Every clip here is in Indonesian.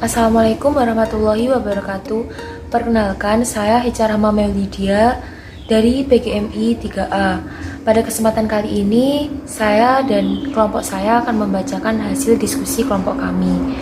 Assalamualaikum warahmatullahi wabarakatuh. Perkenalkan, saya Heca Rahma Maulidia dari PGMI 3A. Pada kesempatan kali ini, saya dan kelompok saya akan membacakan hasil diskusi kelompok kami.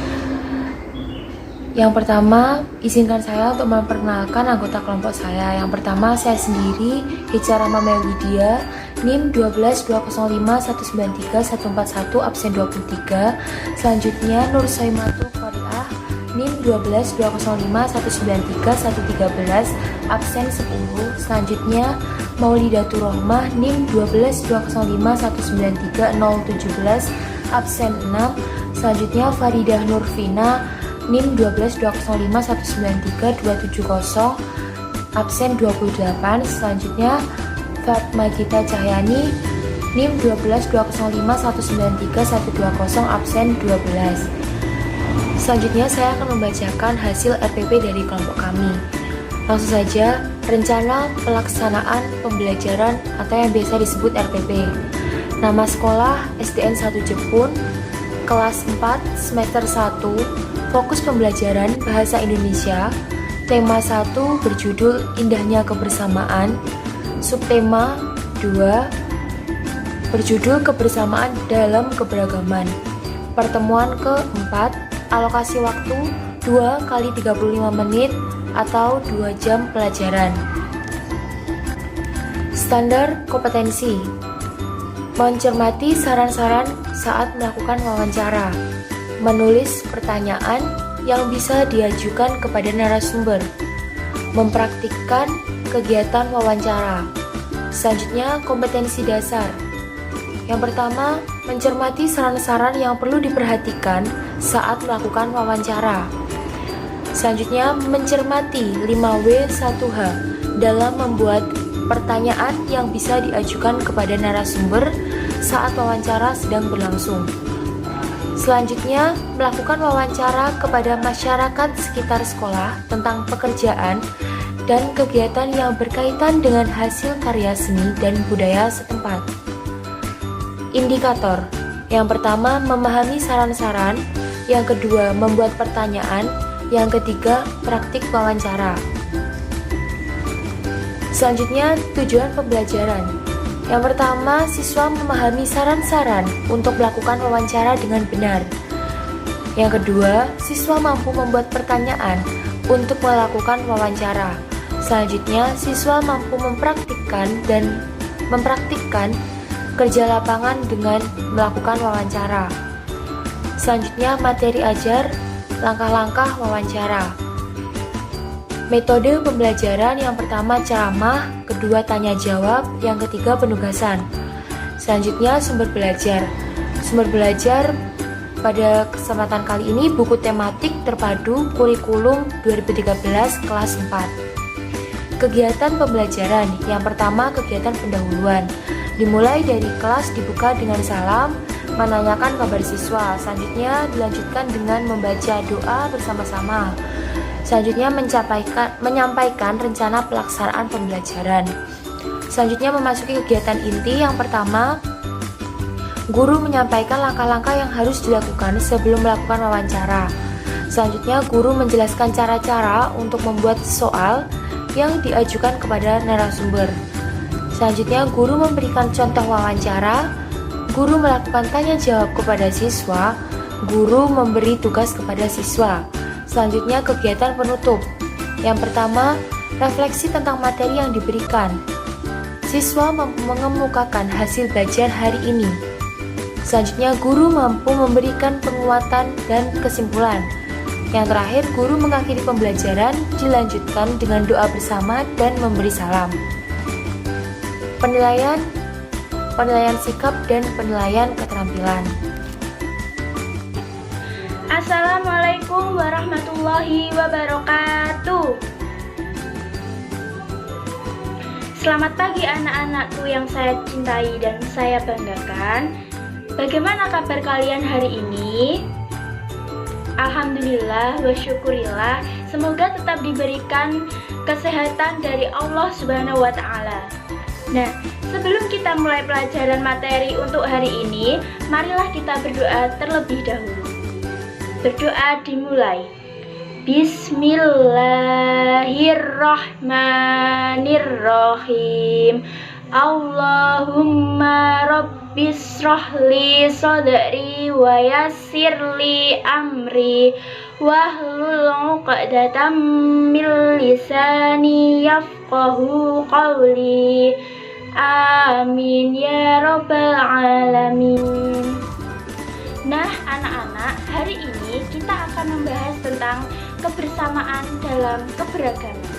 Yang pertama, izinkan saya untuk memperkenalkan anggota kelompok saya. Yang pertama, saya sendiri, Heca Rahma Maulidia, NIM 12205193141 absen 23. Selanjutnya, Nur Soimatul Qoriah, NIM 120519313 absen 10. Selanjutnya Maulidatur Rohmah, NIM 12051930017 absen 6. Selanjutnya Faridah Nurfina, NIM 12051932270 absen 28. Selanjutnya Fatma Gita Cahyani, NIM 12051931120 absen 12. Selanjutnya saya akan membacakan hasil RPP dari kelompok kami. Langsung saja, rencana pelaksanaan pembelajaran atau yang biasa disebut RPP. Nama sekolah SDN 1 Jepun, kelas 4, semester 1, fokus pembelajaran Bahasa Indonesia. Tema 1 berjudul Indahnya Kebersamaan. Subtema 2 berjudul Kebersamaan dalam Keberagaman. Pertemuan keempat, alokasi waktu 2 kali 35 menit atau 2 jam pelajaran. Standar kompetensi: mencermati saran-saran saat melakukan wawancara, menulis pertanyaan yang bisa diajukan kepada narasumber, mempraktikkan kegiatan wawancara. Selanjutnya, kompetensi dasar. Yang pertama, mencermati saran-saran yang perlu diperhatikan saat melakukan wawancara. Selanjutnya, mencermati 5W1H dalam membuat pertanyaan yang bisa diajukan kepada narasumber saat wawancara sedang berlangsung. Selanjutnya, melakukan wawancara kepada masyarakat sekitar sekolah tentang pekerjaan dan kegiatan yang berkaitan dengan hasil karya seni dan budaya setempat. Indikator: yang pertama, memahami saran-saran. Yang kedua, membuat pertanyaan. Yang ketiga, praktik wawancara. Selanjutnya, tujuan pembelajaran. Yang pertama, siswa memahami saran-saran untuk melakukan wawancara dengan benar. Yang kedua, siswa mampu membuat pertanyaan untuk melakukan wawancara. Selanjutnya, siswa mampu mempraktikkan kerja lapangan dengan melakukan wawancara. Selanjutnya, materi ajar, langkah-langkah wawancara. Metode pembelajaran: yang pertama ceramah, kedua tanya jawab, yang ketiga penugasan. Selanjutnya, sumber belajar. Sumber belajar pada kesempatan kali ini buku tematik terpadu kurikulum 2013 kelas 4. Kegiatan pembelajaran: yang pertama kegiatan pendahuluan. Dimulai dari kelas dibuka dengan salam, menanyakan kabar siswa. Selanjutnya dilanjutkan dengan membaca doa bersama-sama. Selanjutnya menyampaikan rencana pelaksanaan pembelajaran. Selanjutnya memasuki kegiatan inti. Yang pertama, guru menyampaikan langkah-langkah yang harus dilakukan sebelum melakukan wawancara. Selanjutnya guru menjelaskan cara-cara untuk membuat soal yang diajukan kepada narasumber. Selanjutnya, guru memberikan contoh wawancara, guru melakukan tanya jawab kepada siswa, guru memberi tugas kepada siswa. Selanjutnya, kegiatan penutup. Yang pertama, refleksi tentang materi yang diberikan. Siswa mampu mengemukakan hasil belajar hari ini. Selanjutnya, guru mampu memberikan penguatan dan kesimpulan. Yang terakhir, guru mengakhiri pembelajaran, dilanjutkan dengan doa bersama dan memberi salam. Penilaian sikap dan penilaian keterampilan. Assalamualaikum warahmatullahi wabarakatuh. Selamat pagi anak-anakku yang saya cintai dan saya banggakan. Bagaimana kabar kalian hari ini? Alhamdulillah wa syukurillah, semoga tetap diberikan kesehatan dari Allah Subhanahu wa Ta'ala. Nah, sebelum kita mulai pelajaran materi untuk hari ini, marilah kita berdoa terlebih dahulu. Berdoa dimulai. Bismillahirrahmanirrahim. Allahumma rabbishrahli sadri wa yassirli amri wahlul 'uqdatam min lisani yafqahu qawli. Amin ya rabbal alamin. Nah, anak-anak, hari ini kita akan membahas tentang kebersamaan dalam keberagaman.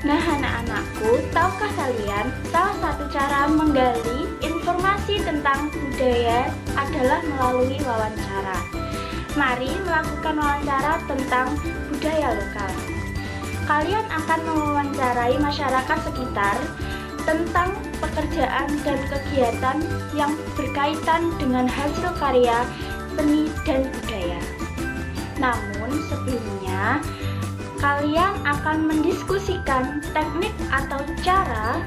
Nah, anak-anakku, tahukah kalian salah satu cara menggali informasi tentang budaya adalah melalui wawancara. Mari melakukan wawancara tentang budaya lokal. Kalian akan mewawancarai masyarakat sekitar tentang pekerjaan dan kegiatan yang berkaitan dengan hasil karya seni dan budaya. Namun sebelumnya, kalian akan mendiskusikan teknik atau cara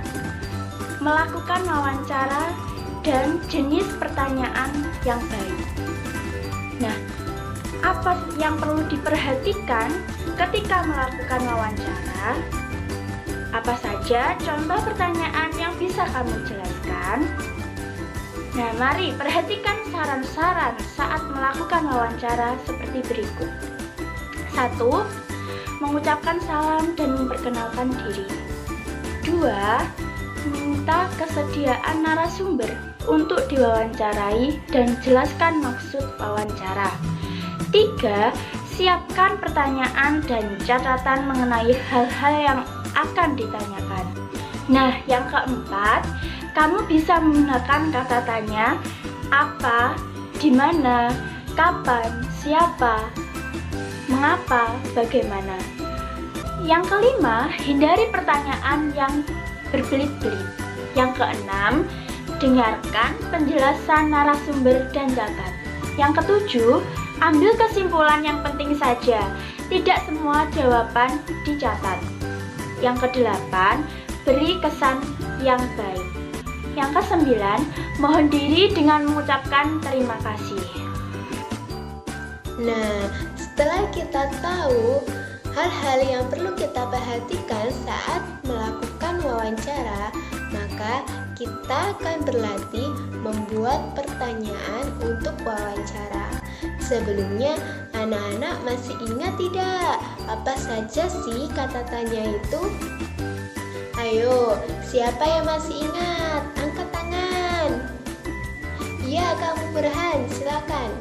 melakukan wawancara dan jenis pertanyaan yang baik. Nah, apa yang perlu diperhatikan ketika melakukan wawancara? Apa saja contoh pertanyaan yang bisa kamu jelaskan? Nah, mari perhatikan saran-saran saat melakukan wawancara seperti berikut. 1. Mengucapkan salam dan memperkenalkan diri. 2. Minta kesediaan narasumber untuk diwawancarai dan jelaskan maksud wawancara. 3. Siapkan pertanyaan dan catatan mengenai hal-hal yang akan ditanyakan. Nah, yang keempat, kamu bisa menggunakan kata tanya, apa, di mana, kapan, siapa, mengapa, bagaimana. Yang kelima, hindari pertanyaan yang berbelit-belit. Yang keenam, dengarkan penjelasan narasumber dan catat. Yang ketujuh, ambil kesimpulan yang penting saja. Tidak semua jawaban dicatat. Yang kedelapan, beri kesan yang baik. Yang kesembilan, mohon diri dengan mengucapkan terima kasih. Nah, setelah kita tahu hal-hal yang perlu kita perhatikan saat melakukan wawancara, maka kita akan berlatih membuat pertanyaan untuk wawancara. Sebelumnya, anak-anak masih ingat tidak apa saja sih kata tanya itu? Ayo, siapa yang masih ingat? Angkat tangan. Ya, kamu Burhan, silakan.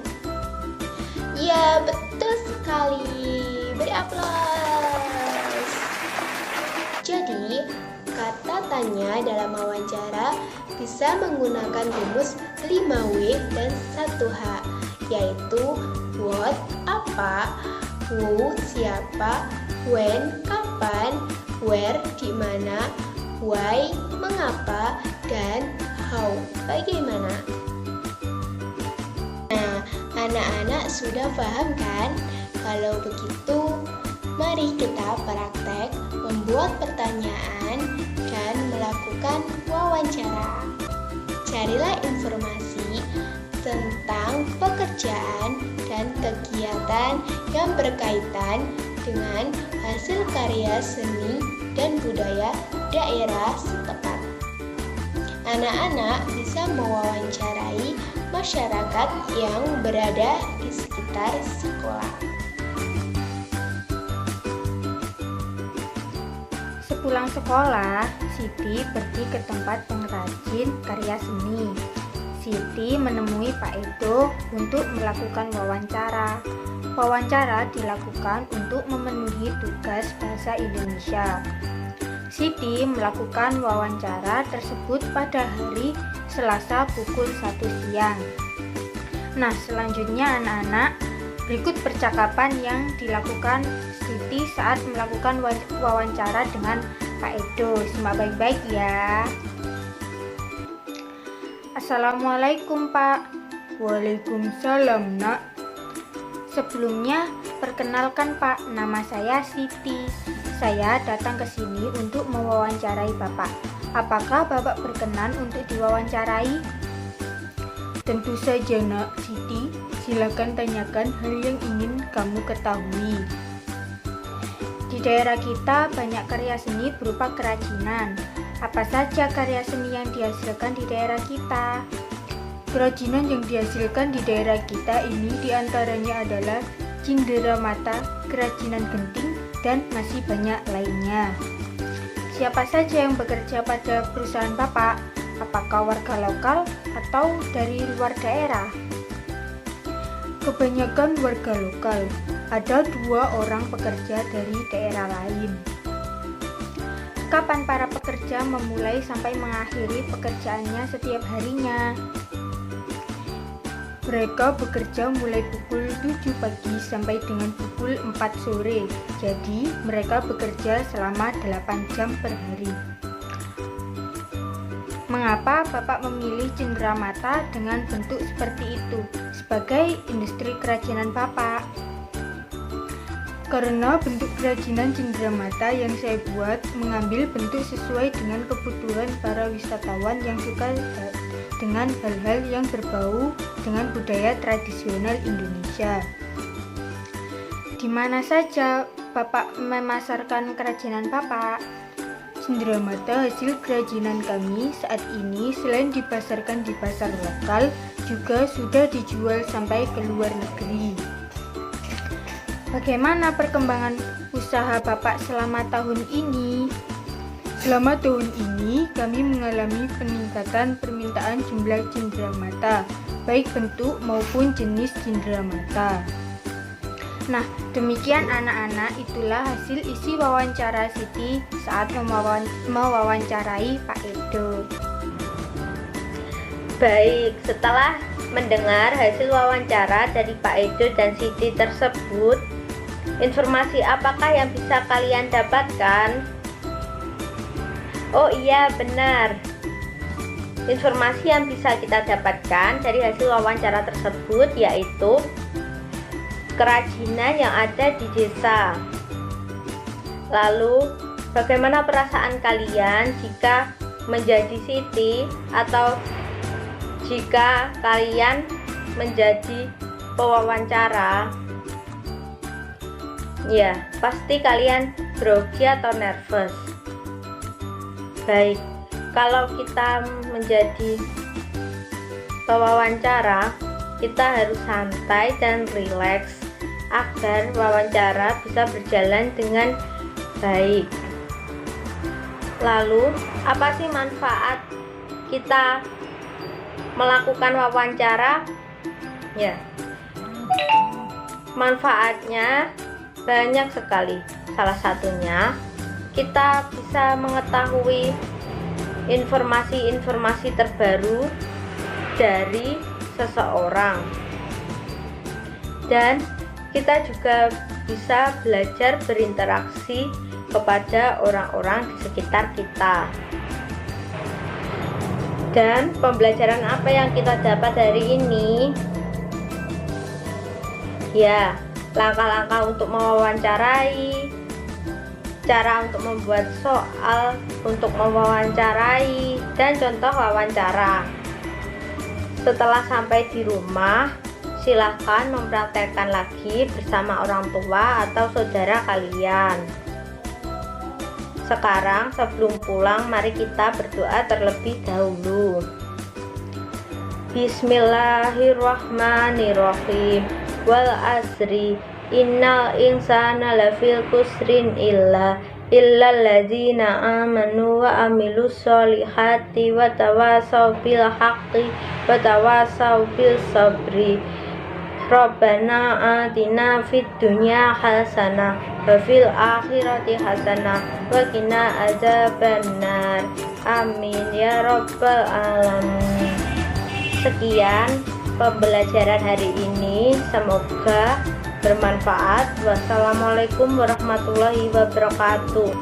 Ya, betul sekali. Beri aplaus. Jadi, kata tanya dalam wawancara bisa menggunakan rumus 5W dan 1H, yaitu what, apa, who, siapa, when, kapan, where, di mana, why, mengapa, dan how, bagaimana. Nah, anak-anak sudah paham kan? Kalau begitu, mari kita praktek membuat pertanyaan dan melakukan wawancara. Carilah informasi tentang pekerjaan dan kegiatan yang berkaitan dengan hasil karya seni dan budaya daerah setempat. Anak-anak bisa mewawancarai masyarakat yang berada di sekitar sekolah. Sepulang sekolah, Siti pergi ke tempat pengrajin karya seni. Siti menemui Pak Edo untuk melakukan wawancara. Wawancara dilakukan untuk memenuhi tugas bahasa Indonesia. Siti melakukan wawancara tersebut pada hari Selasa pukul 1 siang. Nah, selanjutnya anak-anak, berikut percakapan yang dilakukan Siti saat melakukan wawancara dengan Pak Edo. Simak baik-baik ya. Assalamualaikum Pak. Waalaikumsalam Nak. Sebelumnya, perkenalkan Pak, nama saya Siti. Saya datang ke sini untuk mewawancarai Bapak. Apakah Bapak berkenan untuk diwawancarai? Tentu saja Nak, Siti. Silakan tanyakan hal yang ingin kamu ketahui. Di daerah kita banyak karya seni berupa kerajinan. Apa saja karya seni yang dihasilkan di daerah kita? Kerajinan yang dihasilkan di daerah kita ini diantaranya adalah cenderamata, kerajinan genting, dan masih banyak lainnya. Siapa saja yang bekerja pada perusahaan Bapak? Apakah warga lokal atau dari luar daerah? Kebanyakan warga lokal. Ada 2 orang pekerja dari daerah lain. Kapan para pekerja memulai sampai mengakhiri pekerjaannya setiap harinya? Mereka bekerja mulai pukul 7 pagi sampai dengan pukul 4 sore. Jadi, mereka bekerja selama 8 jam per hari. Mengapa Bapak memilih cenderamata dengan bentuk seperti itu sebagai industri kerajinan Bapak? Karena bentuk kerajinan cenderamata yang saya buat mengambil bentuk sesuai dengan kebutuhan para wisatawan yang suka dengan hal-hal yang berbau dengan budaya tradisional Indonesia. Di mana saja Bapak memasarkan kerajinan Bapak? Cenderamata hasil kerajinan kami saat ini selain dipasarkan di pasar lokal, juga sudah dijual sampai ke luar negeri. Bagaimana perkembangan usaha Bapak selama tahun ini? Selama tahun ini, kami mengalami peningkatan permintaan jumlah cenderamata, baik bentuk maupun jenis cenderamata. Nah, demikian anak-anak, itulah hasil isi wawancara Siti saat mewawancarai Pak Edo. Baik, setelah mendengar hasil wawancara dari Pak Edo dan Siti tersebut, informasi apakah yang bisa kalian dapatkan? Oh iya, benar. Informasi yang bisa kita dapatkan dari hasil wawancara tersebut yaitu kerajinan yang ada di desa. Lalu, bagaimana perasaan kalian jika menjadi Siti atau jika kalian menjadi pewawancara? Ya, pasti kalian grogi atau nervous. Baik, kalau kita menjadi pewawancara, kita harus santai dan rileks agar wawancara bisa berjalan dengan baik. Lalu, apa sih manfaat kita melakukan wawancara? Ya, manfaatnya banyak sekali. Salah satunya, kita bisa mengetahui informasi-informasi terbaru dari seseorang, dan kita juga bisa belajar berinteraksi kepada orang-orang di sekitar kita. Dan pembelajaran apa yang kita dapat hari ini? Ya, langkah-langkah untuk mewawancarai, cara untuk membuat soal untuk mewawancarai, dan contoh wawancara. Setelah sampai di rumah, silahkan mempraktekkan lagi bersama orang tua atau saudara kalian. Sekarang sebelum pulang, mari kita berdoa terlebih dahulu. Bismillahirrahmanirrahim. Wal asri innal insana lafil kusrin illa alladzina amanu wa amilus solihati wa tawasaw bil haqqi wa tawasaw bil sabri. Rabbana atina fid dunya hasanah wa fil akhirati hasanah wa qina adzabannar. Amin ya rabbal alamin. Sekian pembelajaran hari ini, semoga bermanfaat. Wassalamualaikum warahmatullahi wabarakatuh.